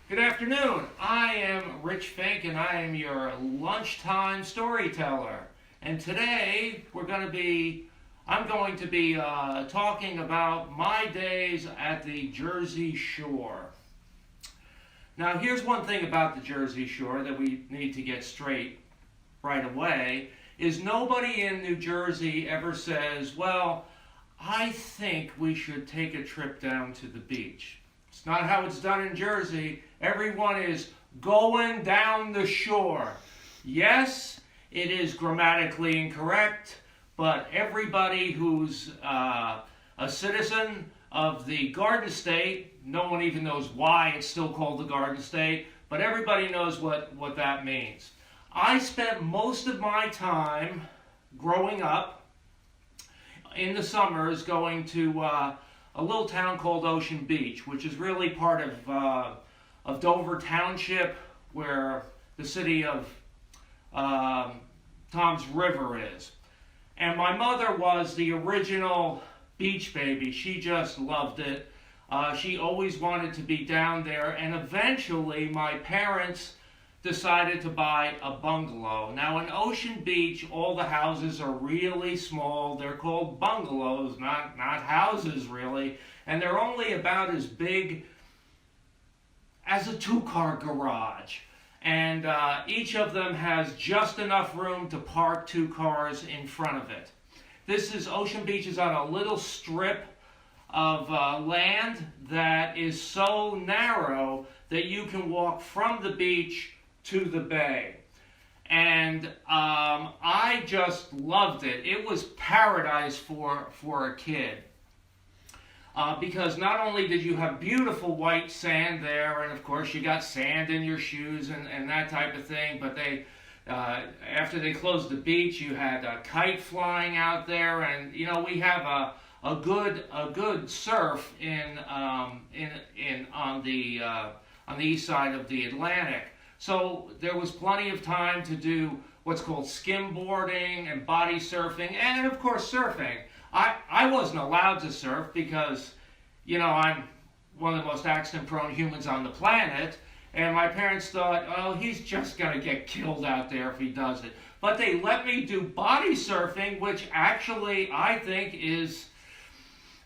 Good afternoon. I am Rich Fink and I am your lunchtime storyteller. And today I'm going to be talking about my days at the Jersey Shore. Now, here's one thing about the Jersey Shore that we need to get straight right away, is nobody in New Jersey ever says, well, I think we should take a trip down to the beach. It's not how it's done in Jersey. Everyone is going down the shore. Yes, it is grammatically incorrect, but everybody who's a citizen of the Garden State, no one even knows why it's still called the Garden State, but everybody knows what that means. I spent most of my time growing up in the summers going to a little town called Ocean Beach, which is really part of Dover Township, where the city of Tom's River is. And my mother was the original beach baby. She just loved it. She always wanted to be down there, and eventually my parents decided to buy a bungalow. Now in Ocean Beach, all the houses are really small. They're called bungalows, not houses really, and they're only about as big as a two-car garage. And each of them has just enough room to park two cars in front of it. Ocean Beach is on a little strip of land that is so narrow that you can walk from the beach to the bay. And I just loved it. It was paradise for a kid. Because not only did you have beautiful white sand there, and of course you got sand in your shoes and that type of thing, but after they closed the beach, you had a kite flying out there, and we have a good surf on the east side of the Atlantic. So there was plenty of time to do what's called skimboarding and body surfing, and of course surfing. I wasn't allowed to surf because, I'm one of the most accident-prone humans on the planet, and my parents thought, oh, he's just going to get killed out there if he does it. But they let me do body surfing, which actually I think is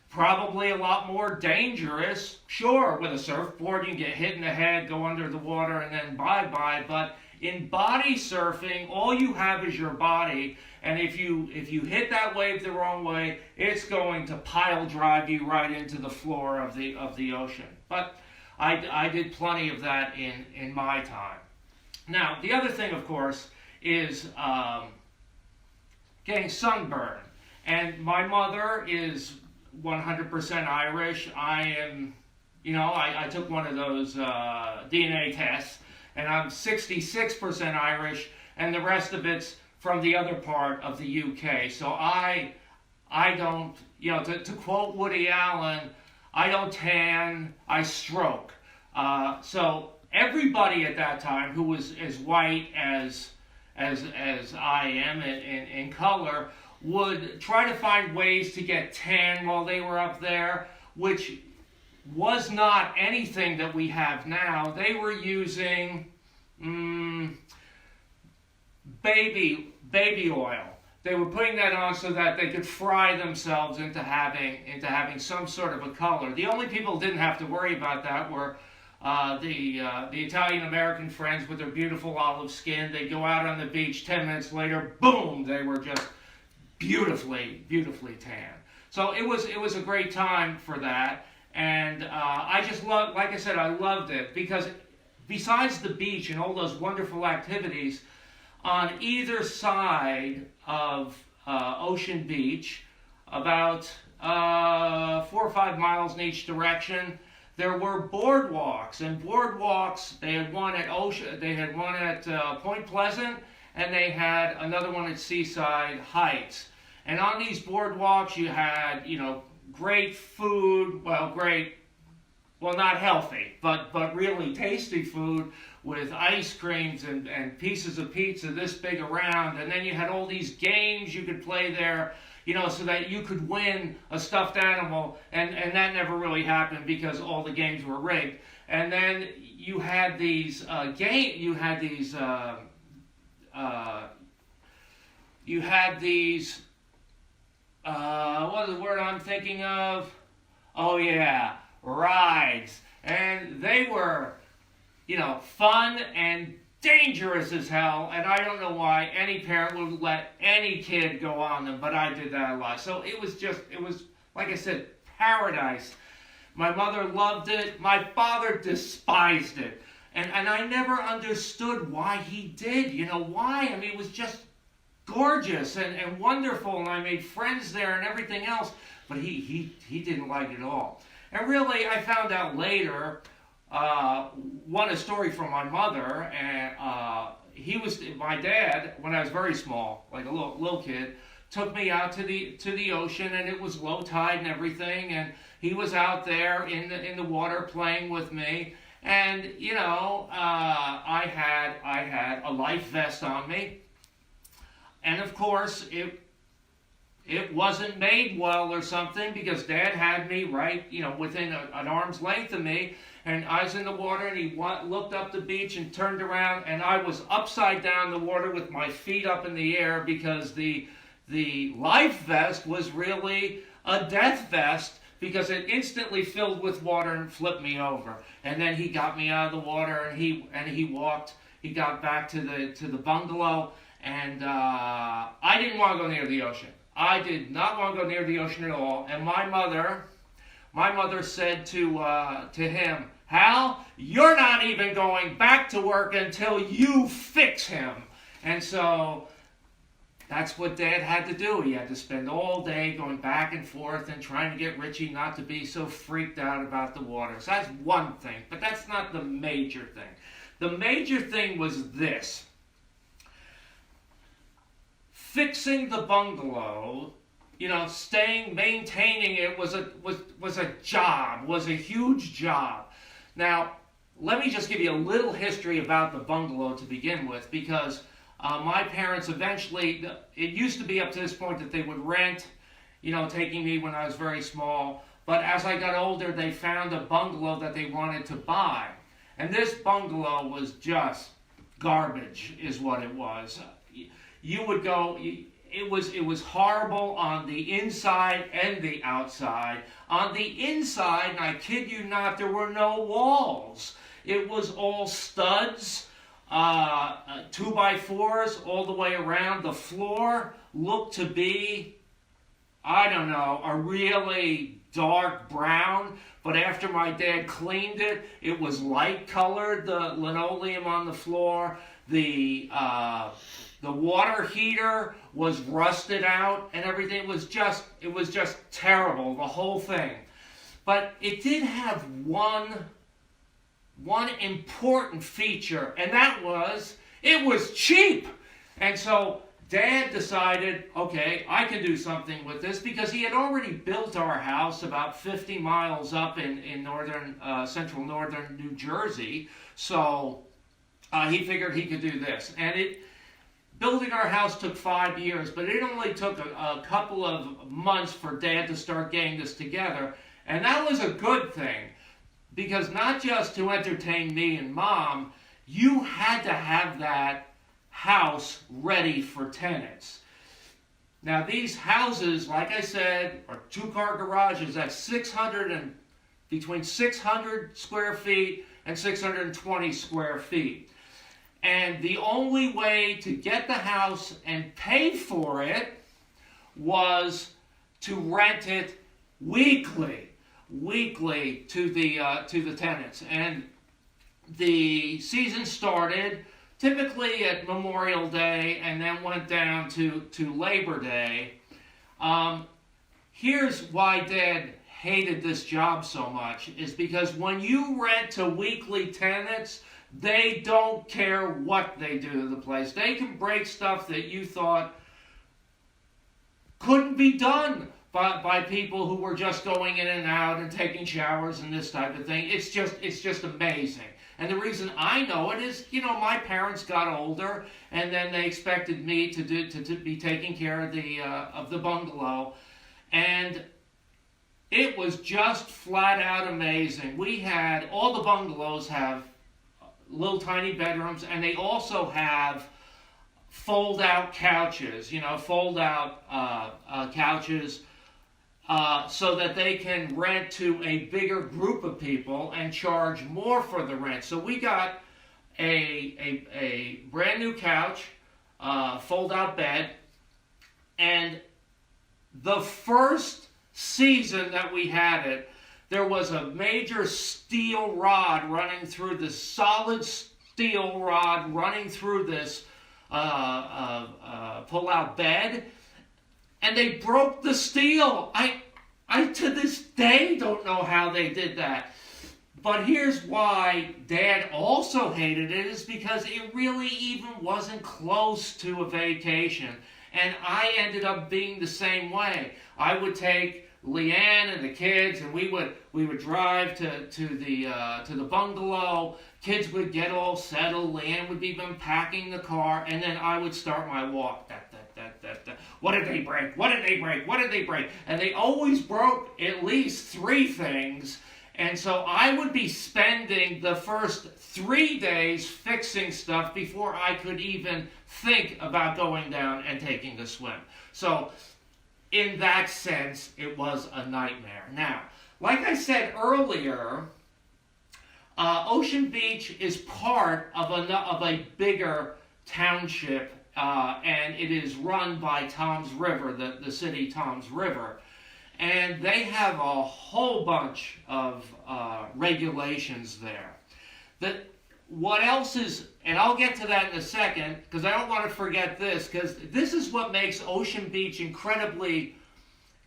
probably a lot more dangerous. Sure, with a surfboard you can get hit in the head, go under the water, and then bye-bye. But in body surfing, all you have is your body, and if you hit that wave the wrong way, it's going to pile drive you right into the floor of the ocean. But I did plenty of that in my time. Now, the other thing, of course, is getting sunburned. And my mother is 100% Irish. I am, I took one of those DNA tests, and I'm 66% Irish, and the rest of it's from the other part of the UK. So I don't, to quote Woody Allen, I don't tan, I stroke. So everybody at that time who was as white as I am in color would try to find ways to get tan while they were up there, which was not anything that we have now. They were using baby oil. They were putting that on so that they could fry themselves into having some sort of a color. The only people who didn't have to worry about that were the Italian American friends with their beautiful olive skin. They'd go out on the beach. 10 minutes later, boom, they were just beautifully tan. So it was a great time for that, and I just loved, like I said, I loved it because besides the beach and all those wonderful activities, on either side of Ocean Beach, about 4 or 5 miles in each direction, there were boardwalks, and boardwalks. They had one at Point Pleasant, and they had another one at Seaside Heights. And on these boardwalks, you had, great food, well, great well, not healthy, but really tasty food with ice creams and pieces of pizza this big around. And then you had all these games you could play there, so that you could win a stuffed animal. And that never really happened because all the games were rigged. And then you had these what is the word I'm thinking of? Oh yeah, rides. And they were, fun and dangerous as hell, and I don't know why any parent would let any kid go on them, but I did that a lot. So it was, like I said, paradise. My mother loved it. My father despised it. And I never understood why he did. Why? I mean, it was just gorgeous and wonderful, and I made friends there and everything else, but he didn't like it at all. And really, I found out later, a story from my mother, and my dad, when I was very small, like a little kid, took me out to the ocean, and it was low tide and everything, and he was out there in the water playing with me, and I had a life vest on me, and of course it wasn't made well or something, because Dad had me right, within an arm's length of me, and I was in the water, and he looked up the beach and turned around, and I was upside down in the water with my feet up in the air, because the life vest was really a death vest, because it instantly filled with water and flipped me over. And then he got me out of the water, and he got back to the bungalow, and I didn't want to go near the ocean. I did not want to go near the ocean at all. And my mother said to him, "Hal, you're not even going back to work until you fix him." And so that's what Dad had to do. He had to spend all day going back and forth and trying to get Richie not to be so freaked out about the water. So that's one thing, but that's not the major thing. The major thing was this. Fixing the bungalow, maintaining it was a job, was a huge job. Now, let me just give you a little history about the bungalow to begin with, because my parents eventually, it used to be up to this point that they would rent, taking me when I was very small. But as I got older, they found a bungalow that they wanted to buy. And this bungalow was just garbage, is what it was. You would go, it was horrible on the inside and the outside. On the inside, and I kid you not, there were no walls. It was all studs. 2x4s all the way around. The floor looked to be, I don't know, a really dark brown, but after my dad cleaned it, it was light colored, the linoleum on the floor. The water heater was rusted out and everything. It was just terrible, the whole thing. But it did have one important feature, and that was, it was cheap. And so Dad decided, okay, I can do something with this, because he had already built our house about 50 miles up in central northern New Jersey. So he figured he could do this. And building our house took 5 years, but it only took a couple of months for Dad to start getting this together. And that was a good thing, because not just to entertain me and Mom, you had to have that house ready for tenants. Now these houses, like I said, are 2-car garages. That's between 600 square feet and 620 square feet. And the only way to get the house and pay for it was to rent it weekly to the tenants. And the season started typically at Memorial Day and then went down to Labor Day. Here's why Dad hated this job so much, is because when you rent to weekly tenants, they don't care what they do to the place. They can break stuff that you thought couldn't be done by people who were just going in and out and taking showers and this type of thing. It's just amazing. And the reason I know it is, my parents got older, and then they expected me to be taking care of the bungalow, and it was just flat out amazing. All the bungalows have little tiny bedrooms, and they also have fold-out couches, couches, so that they can rent to a bigger group of people and charge more for the rent. So we got a brand new couch, fold-out bed, and the first season that we had it, there was a major steel rod running through this, solid steel rod running through this pull-out bed, and they broke the steel. I to this day don't know how they did that. But here's why Dad also hated it, is because it really even wasn't close to a vacation. And I ended up being the same way. I would take Leanne and the kids, and we would drive to the bungalow. Kids would get all settled. Leanne would be unpacking the car, and then I would start my walk. What did they break? What did they break? What did they break? And they always broke at least 3 things. And so I would be spending the first 3 days fixing stuff before I could even think about going down and taking a swim. So in that sense, it was a nightmare. Now, like I said earlier, Ocean Beach is part of a bigger township, and it is run by Toms River, the city Toms River. And they have a whole bunch of regulations there. What else is, and I'll get to that in a second, because I don't want to forget this, because this is what makes Ocean Beach incredibly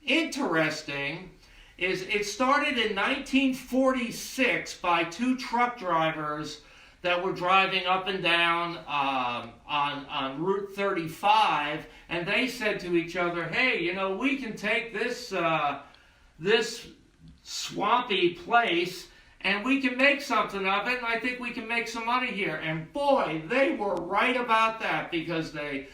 interesting, is it started in 1946 by 2 truck drivers that were driving up and down on Route 35, and they said to each other, hey, we can take this swampy place and we can make something of it, and I think we can make some money here. And boy, they were right about that, because they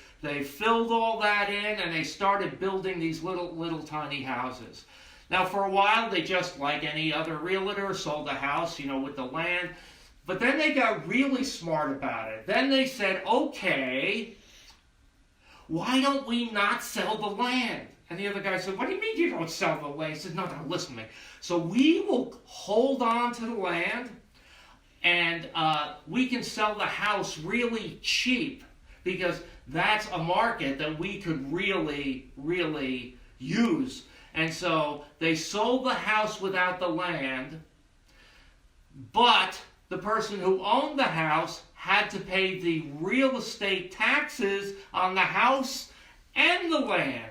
filled all that in and they started building these little tiny houses. Now, for a while, they just, like any other realtor, sold the house, with the land. But then they got really smart about it. Then they said, okay, why don't we not sell the land? And the other guy said, what do you mean you don't sell the land? He said, no, listen to me. So we will hold on to the land, and we can sell the house really cheap, because that's a market that we could really, really use. And so they sold the house without the land, but the person who owned the house had to pay the real estate taxes on the house and the land.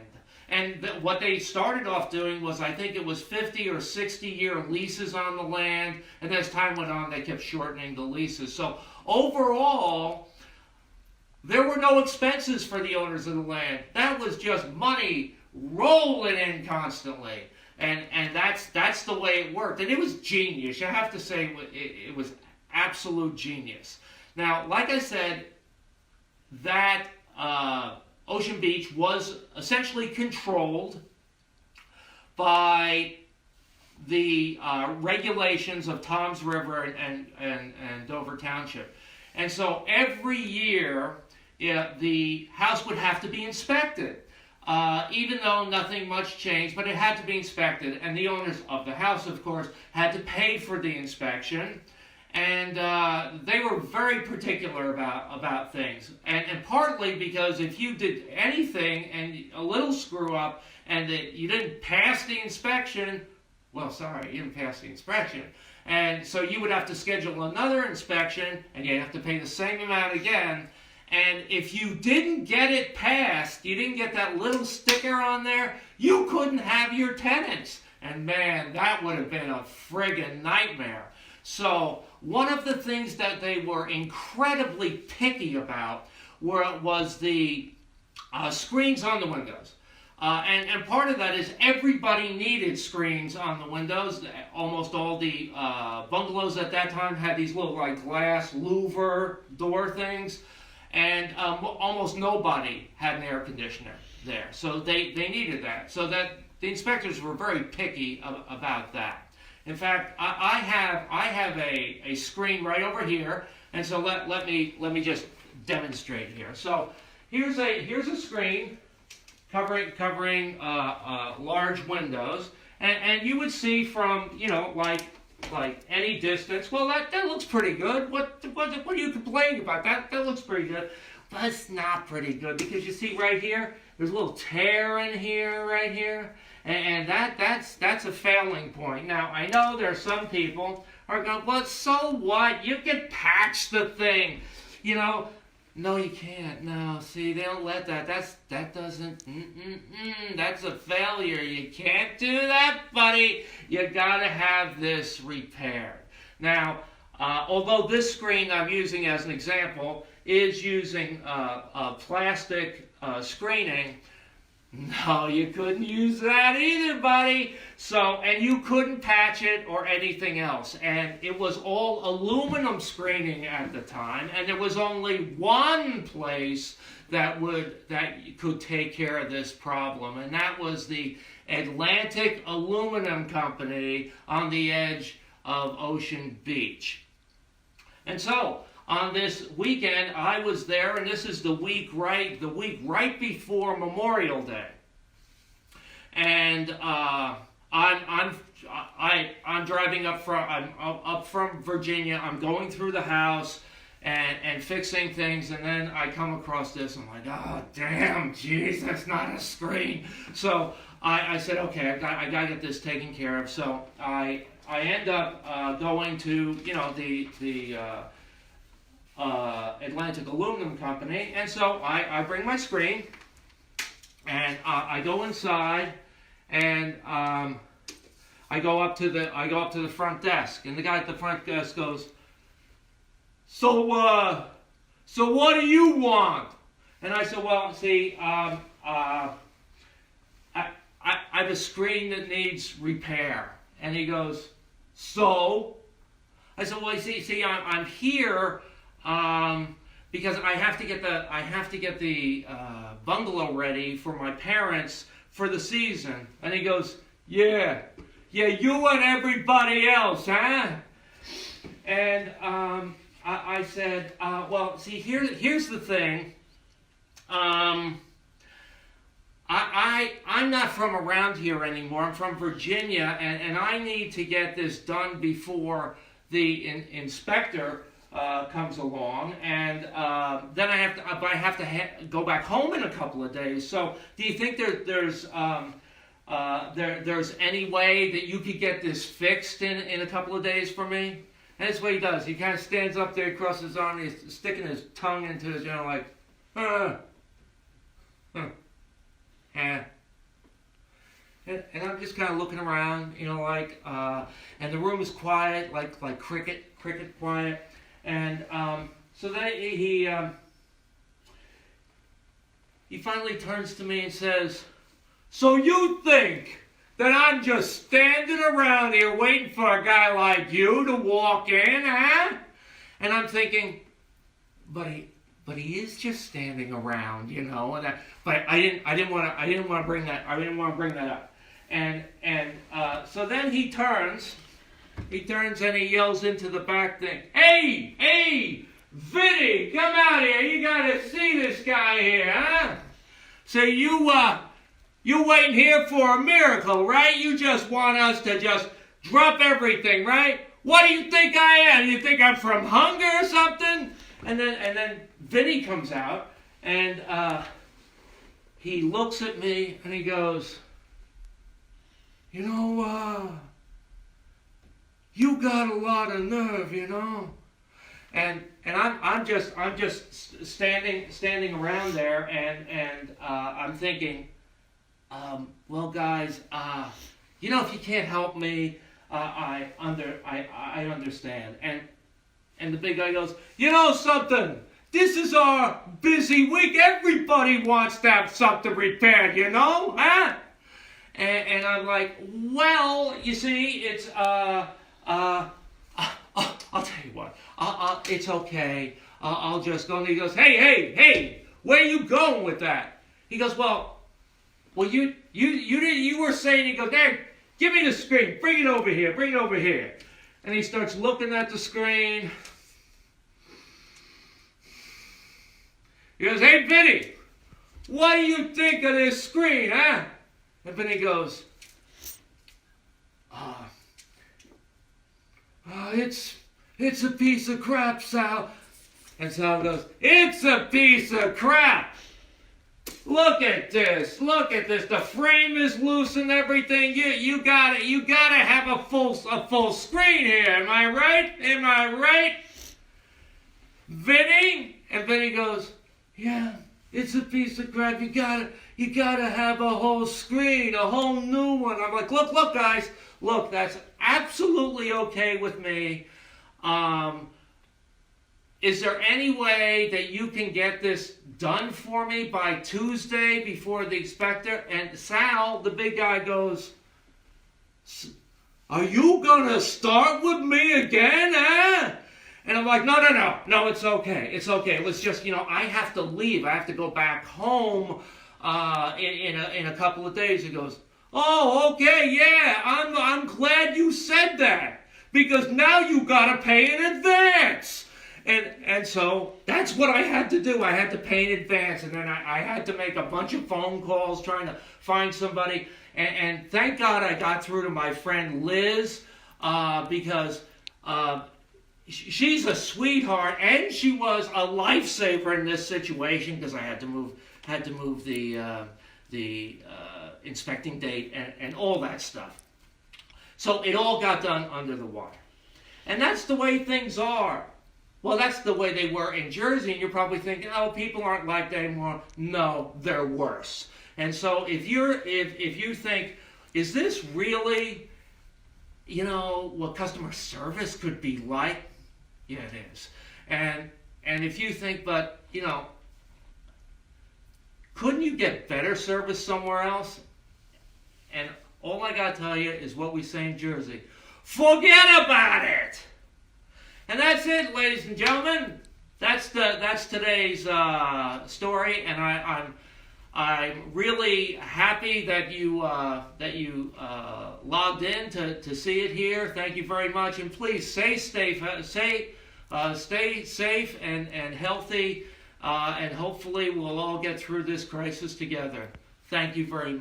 And what they started off doing was, I think it was 50 or 60-year leases on the land, and as time went on, they kept shortening the leases. So overall, there were no expenses for the owners of the land. That was just money rolling in constantly. And that's the way it worked. And it was genius. I have to say, it was absolute genius. Now, like I said, that Ocean Beach was essentially controlled by the regulations of Toms River and Dover Township. And so every year, the house would have to be inspected. Even though nothing much changed, but it had to be inspected. And the owners of the house, of course, had to pay for the inspection. And they were very particular about things. And partly because if you did anything and a little screw up and you didn't pass the inspection, well, sorry, you didn't pass the inspection. And so you would have to schedule another inspection, and you'd have to pay the same amount again. And if you didn't get it passed, you didn't get that little sticker on there, you couldn't have your tenants. And man, that would have been a friggin' nightmare. So one of the things that they were incredibly picky about was the screens on the windows. And part of that is everybody needed screens on the windows. Almost all the bungalows at that time had these little like glass louver door things, and almost nobody had an air conditioner there. So they needed that. So that the inspectors were very picky about that. In fact, I have a screen right over here, and so let me just demonstrate here. So here's a screen covering large windows, and you would see from like any distance. Well, that looks pretty good. What are you complaining about? That looks pretty good, but it's not pretty good because you see right here, there's a little tear in here, right here. And that's a failing point. Now, I know there are some people who are going, well, so what? You can patch the thing. No, you can't. No, see, they don't let that. That doesn't, that's a failure. You can't do that, buddy. You gotta have this repaired. Now, although this screen I'm using as an example is using plastic screening, no, you couldn't use that either, buddy. So, and you couldn't patch it or anything else. And it was all aluminum screening at the time, and there was only one place that could take care of this problem, and that was the Atlantic Aluminum Company on the edge of Ocean Beach. And so, on this weekend, I was there, and this is the week right before Memorial Day, and I'm driving up from Virginia. I'm going through the house and fixing things, and then I come across this. I'm like, oh damn, jeez, that's not a screen. So I said, okay, I gotta get this taken care of. So I end up going to the Atlantic Aluminum Company, and so I bring my screen, and I go inside, and I go up to the front desk, and the guy at the front desk goes, so what do you want? And I said, well, see, I have a screen that needs repair. And he goes, so? I said, well, see, I'm here because I have to get the bungalow ready for my parents for the season. And he goes, yeah, you and everybody else, huh? And I said, well, see, here's the thing. I'm not from around here anymore. I'm from Virginia, and I need to get this done before the inspector comes along, and then I have to go back home in a couple of days. So, do you think there's any way that you could get this fixed in a couple of days for me? And that's what he does. He kind of stands up there, crosses his arm, and he's sticking his tongue into his, like, and I'm just kind of looking around, and the room is quiet, like cricket quiet. And so then he finally turns to me and says, so you think that I'm just standing around here waiting for a guy like you to walk in, huh? And I'm thinking, but he is just standing around, but I didn't want to bring that up. And so then he turns and he yells into the back thing, hey, Vinny, come out here. You gotta see this guy here, huh? So you waiting here for a miracle, right? You just want us to just drop everything, right? What do you think I am? You think I'm from hunger or something? And then Vinny comes out, and he looks at me and he goes, you got a lot of nerve, And I'm just standing around there, and I'm thinking, well, guys, if you can't help me, I understand. And the big guy goes, something? This is our busy week. Everybody wants to have something repaired, you know, huh? And I'm like, well, you see, it's, I'll tell you what, it's okay. I'll just go. And he goes, hey, where are you going with that? He goes, well, you were saying, he goes, Dad, give me the screen, bring it over here. And he starts looking at the screen. He goes, hey, Vinny, what do you think of this screen, huh? And Vinny goes, it's a piece of crap, Sal. And Sal goes, it's a piece of crap. Look at this. The frame is loose and everything. You gotta have a full screen here. Am I right? Vinny? And Vinny goes, yeah, it's a piece of crap. You gotta have a whole screen, a whole new one. I'm like, look, guys, look, that's absolutely okay with me. Is there any way that you can get this done for me by Tuesday before the inspector? And Sal, the big guy, goes, are you gonna start with me again, huh? And I'm like, no, it's okay. Let's just, I have to leave. I have to go back home in a couple of days. He goes, oh, okay, yeah, I'm glad you said that, because now you gotta pay in advance. And so that's what I had to do. I had to pay in advance, and then I had to make a bunch of phone calls trying to find somebody. And thank God I got through to my friend Liz, because she's a sweetheart, and she was a lifesaver in this situation, because I had to move the inspecting date and all that stuff. So it all got done under the wire. And that's the way things are. Well, that's the way they were in Jersey, and you're probably thinking, oh, people aren't like that anymore. No, they're worse. And so if you think, is this really, what customer service could be like? Yeah, it is. And if you think, but, couldn't you get better service somewhere else? And all I got to tell you is what we say in Jersey. Forget about it! And that's it, ladies and gentlemen. That's today's story, and I'm really happy that you logged in to see it here. Thank you very much, and please stay safe and healthy, and hopefully we'll all get through this crisis together. Thank you very much.